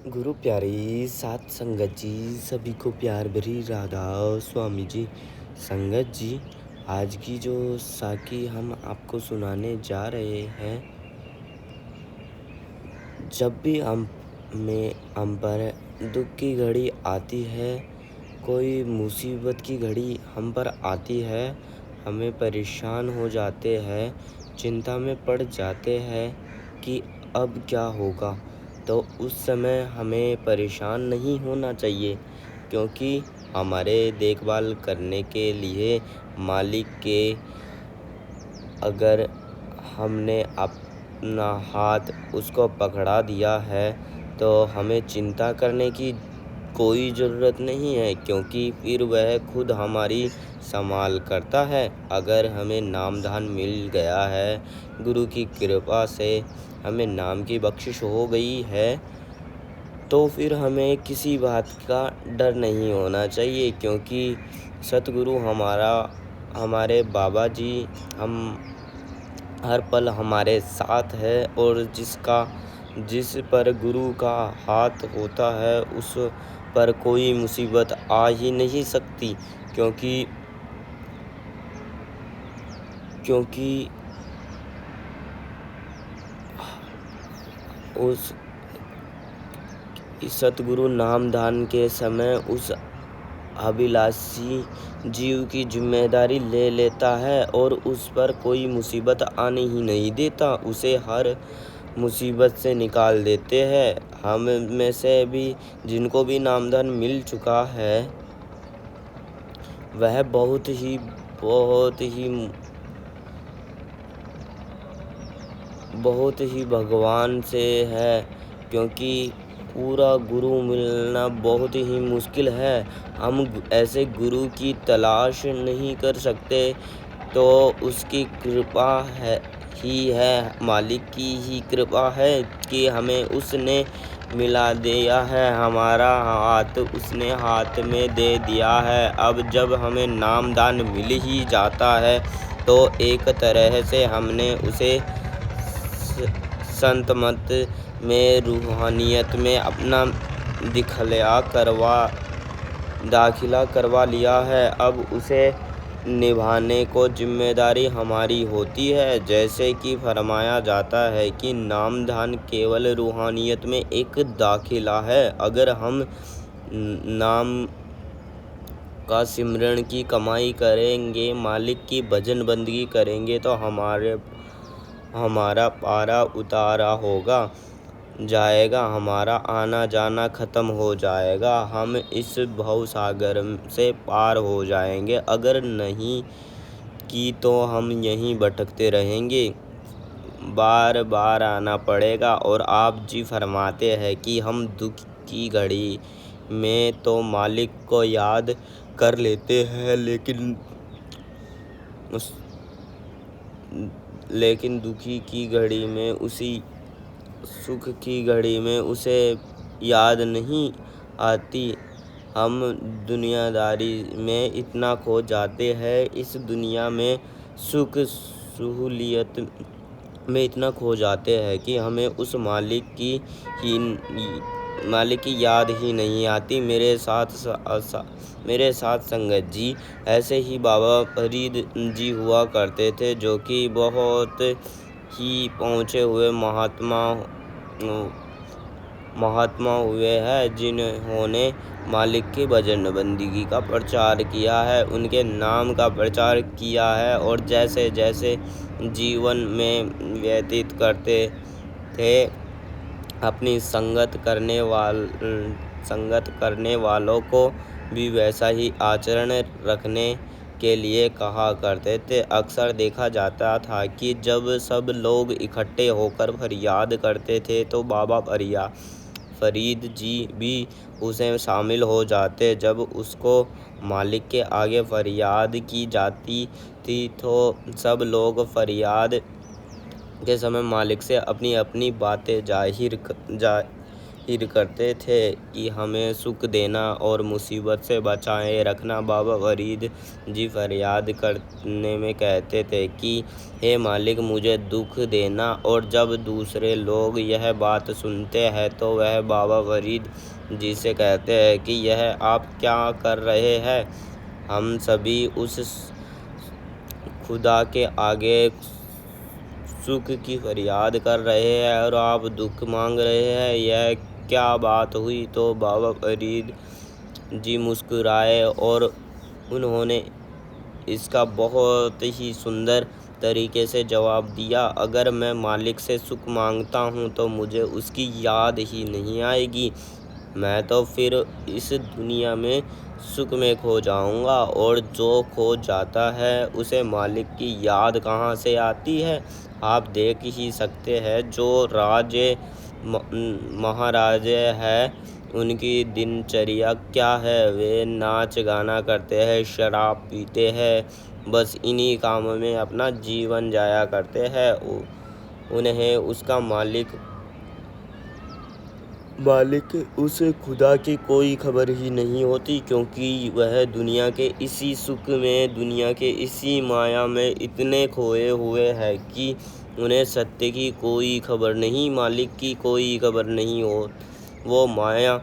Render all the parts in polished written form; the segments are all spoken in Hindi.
गुरु प्यारी सात संगत जी, सभी को प्यार भरी राधा स्वामी जी। संगत जी, आज की जो साखी हम आपको सुनाने जा रहे हैं, जब भी हम पर दुख की घड़ी आती है, कोई मुसीबत की घड़ी हम पर आती है, हमें परेशान हो जाते हैं, चिंता में पड़ जाते हैं कि अब क्या होगा। तो उस समय हमें परेशान नहीं होना चाहिए, क्योंकि हमारे देखभाल करने के लिए मालिक के अगर हमने अपना हाथ उसको पकड़ा दिया है, तो हमें चिंता करने की कोई ज़रूरत नहीं है, क्योंकि फिर वह खुद हमारी संभाल करता है। अगर हमें नामदान मिल गया है, गुरु की कृपा से हमें नाम की बख्शिश हो गई है, तो फिर हमें किसी बात का डर नहीं होना चाहिए, क्योंकि सतगुरु हमारे बाबा जी हम हर पल हमारे साथ है। और जिस पर गुरु का हाथ होता है, उस पर कोई मुसीबत आ ही नहीं सकती, क्योंकि उस सतगुरु नामदान के समय उस अभिलाषी जीव की जिम्मेदारी ले लेता है और उस पर कोई मुसीबत आने ही नहीं देता, उसे हर मुसीबत से निकाल देते हैं। हम में से भी जिनको भी नामदान मिल चुका है, वह बहुत ही भगवान से है, क्योंकि पूरा गुरु मिलना बहुत ही मुश्किल है। हम ऐसे गुरु की तलाश नहीं कर सकते, तो उसकी कृपा है, मालिक की ही कृपा है कि हमें उसने मिला दिया है, हमारा हाथ उसने हाथ में दे दिया है। अब जब हमें नामदान मिल ही जाता है, तो एक तरह से हमने उसे संत मत में, रूहानियत में अपना दाखिला करवा लिया है। अब उसे निभाने को जिम्मेदारी हमारी होती है। जैसे कि फरमाया जाता है कि नामदान केवल रूहानियत में एक दाखिला है। अगर हम नाम का सिमरन की कमाई करेंगे, मालिक की भजन बंदगी करेंगे, तो हमारा पारा उतारा होगा जाएगा, हमारा आना जाना खत्म हो जाएगा, हम इस भव सागर से पार हो जाएंगे। अगर नहीं की तो हम यहीं भटकते रहेंगे, बार बार आना पड़ेगा। और आप जी फरमाते हैं कि हम दुख की घड़ी में तो मालिक को याद कर लेते हैं, लेकिन दुखी की घड़ी में, सुख की घड़ी में उसे याद नहीं आती। हम दुनियादारी में इतना खो जाते हैं, इस दुनिया में सुख सहूलियत में इतना खो जाते हैं कि हमें उस मालिक की याद ही नहीं आती। मेरे साथ संगत जी, ऐसे ही बाबा फरीद जी हुआ करते थे, जो कि बहुत ही पहुँचे हुए महात्मा हुए हैं, जिन्होंने मालिक की भजन बंदगी का प्रचार किया है, उनके नाम का प्रचार किया है। और जैसे जैसे जीवन में व्यतीत करते थे, अपनी संगत करने वालों को भी वैसा ही आचरण रखने के लिए कहा करते थे। अक्सर देखा जाता था कि जब सब लोग इकट्ठे होकर फरियाद करते थे, तो बाबा फरीद जी भी उसमें शामिल हो जाते। जब उसको मालिक के आगे फरियाद की जाती थी, तो सब लोग फरियाद के समय मालिक से अपनी अपनी बातें जाहिर फिर करते थे कि हमें सुख देना और मुसीबत से बचाए रखना। बाबा फरीद जी फरियाद करने में कहते थे कि हे मालिक, मुझे दुख देना। और जब दूसरे लोग यह बात सुनते हैं तो वह बाबा फरीद जी से कहते हैं कि यह आप क्या कर रहे हैं। हम सभी उस खुदा के आगे सुख की फरियाद कर रहे हैं और आप दुख मांग रहे हैं, यह क्या बात हुई। तो बाबा फरीद जी मुस्कुराए और उन्होंने इसका बहुत ही सुंदर तरीके से जवाब दिया, अगर मैं मालिक से सुख मांगता हूँ तो मुझे उसकी याद ही नहीं आएगी। मैं तो फिर इस दुनिया में सुख में खो जाऊंगा, और जो खो जाता है उसे मालिक की याद कहाँ से आती है। आप देख ही सकते हैं जो राजे महाराजे हैं, उनकी दिनचर्या क्या है। वे नाच गाना करते हैं, शराब पीते हैं, बस इन्हीं कामों में अपना जीवन जाया करते हैं। उन्हें उसका मालिक उस खुदा की कोई खबर ही नहीं होती, क्योंकि वह दुनिया के इसी सुख में, दुनिया के इसी माया में इतने खोए हुए हैं कि उन्हें सत्य की कोई खबर नहीं, मालिक की कोई खबर नहीं हो। वो माया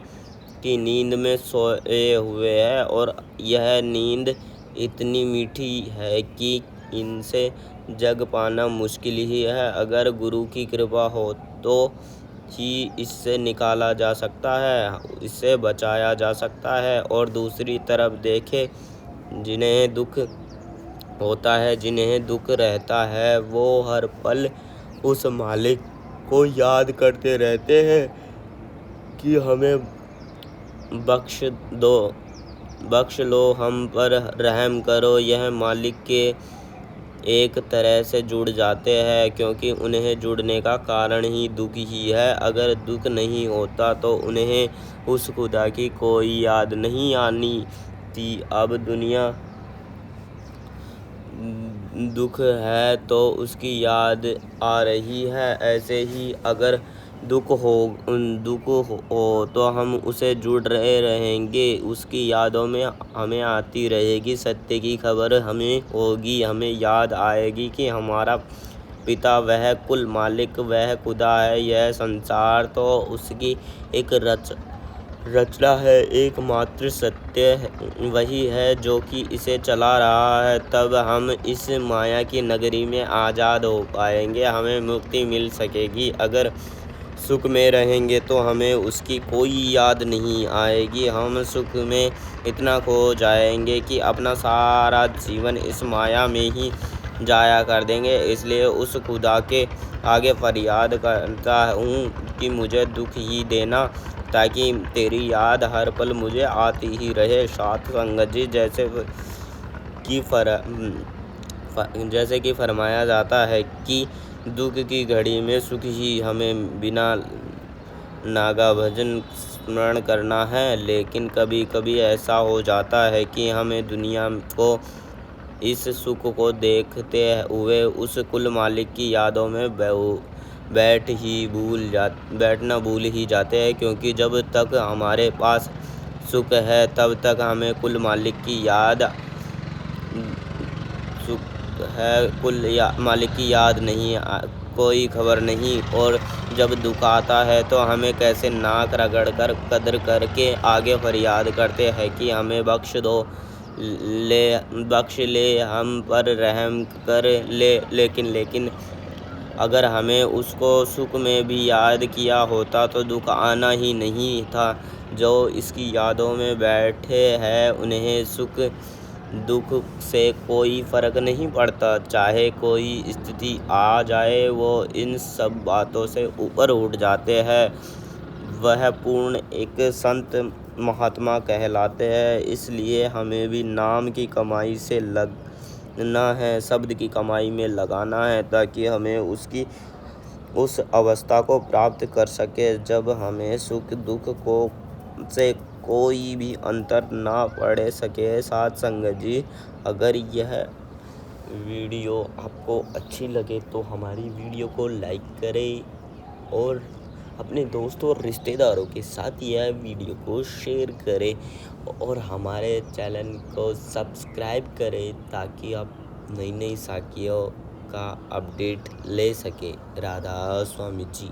की नींद में सोए हुए हैं, और यह नींद इतनी मीठी है कि इनसे जग पाना मुश्किल ही है। अगर गुरु की कृपा हो तो ही इससे निकाला जा सकता है, इससे बचाया जा सकता है। और दूसरी तरफ देखें, जिन्हें दुख होता है, जिन्हें दुख रहता है, वो हर पल उस मालिक को याद करते रहते हैं कि हमें बख्श लो, हम पर रहम करो। यह मालिक के एक तरह से जुड़ जाते हैं, क्योंकि उन्हें जुड़ने का कारण ही दुख ही है। अगर दुख नहीं होता तो उन्हें उस खुदा की कोई याद नहीं आनी थी। अब दुनिया दुख है तो उसकी याद आ रही है। ऐसे ही अगर दुख हो तो हम उसे जुड़ रहे रहेंगे, उसकी यादों में हमें आती रहेगी, सत्य की खबर हमें होगी। हमें याद आएगी कि हमारा पिता, वह कुल मालिक, वह खुदा है। यह संसार तो उसकी एक रचना है, एकमात्र सत्य वही है जो कि इसे चला रहा है। तब हम इस माया की नगरी में आज़ाद हो पाएंगे, हमें मुक्ति मिल सकेगी। अगर सुख में रहेंगे तो हमें उसकी कोई याद नहीं आएगी। हम सुख में इतना खो जाएंगे कि अपना सारा जीवन इस माया में ही जाया कर देंगे। इसलिए उस खुदा के आगे फरियाद करता हूँ कि मुझे दुख ही देना, ताकि तेरी याद हर पल मुझे आती ही रहे। साथ संगत जी, जैसे कि फरमाया जाता है कि दुख की घड़ी में सुख ही हमें बिना नागा भजन स्मरण करना है। लेकिन कभी कभी ऐसा हो जाता है कि हमें दुनिया को, इस सुख को देखते हुए उस कुल मालिक की यादों में बैठना भूल ही जाते हैं, क्योंकि जब तक हमारे पास सुख है तब तक हमें कुल मालिक की याद नहीं, कोई खबर नहीं। और जब दुख आता है तो हमें कैसे नाक रगड़ कर कदर करके आगे फरियाद करते हैं कि हमें बख्श ले, हम पर रहम कर ले। लेकिन अगर हमें उसको सुख में भी याद किया होता तो दुख आना ही नहीं था। जो इसकी यादों में बैठे हैं उन्हें सुख दुख से कोई फर्क नहीं पड़ता। चाहे कोई स्थिति आ जाए, वो इन सब बातों से ऊपर उठ जाते हैं। वह पूर्ण एक संत महात्मा कहलाते हैं। इसलिए हमें भी नाम की कमाई से लगना है, शब्द की कमाई में लगाना है, ताकि हमें उसकी उस अवस्था को प्राप्त कर सके जब हमें सुख दुख से कोई भी अंतर ना पड़ सके। साथ संगत जी, अगर यह वीडियो आपको अच्छी लगे तो हमारी वीडियो को लाइक करें और अपने दोस्तों और रिश्तेदारों के साथ यह वीडियो को शेयर करें और हमारे चैनल को सब्सक्राइब करें ताकि आप नई नई साखियों का अपडेट ले सकें। राधा स्वामी जी।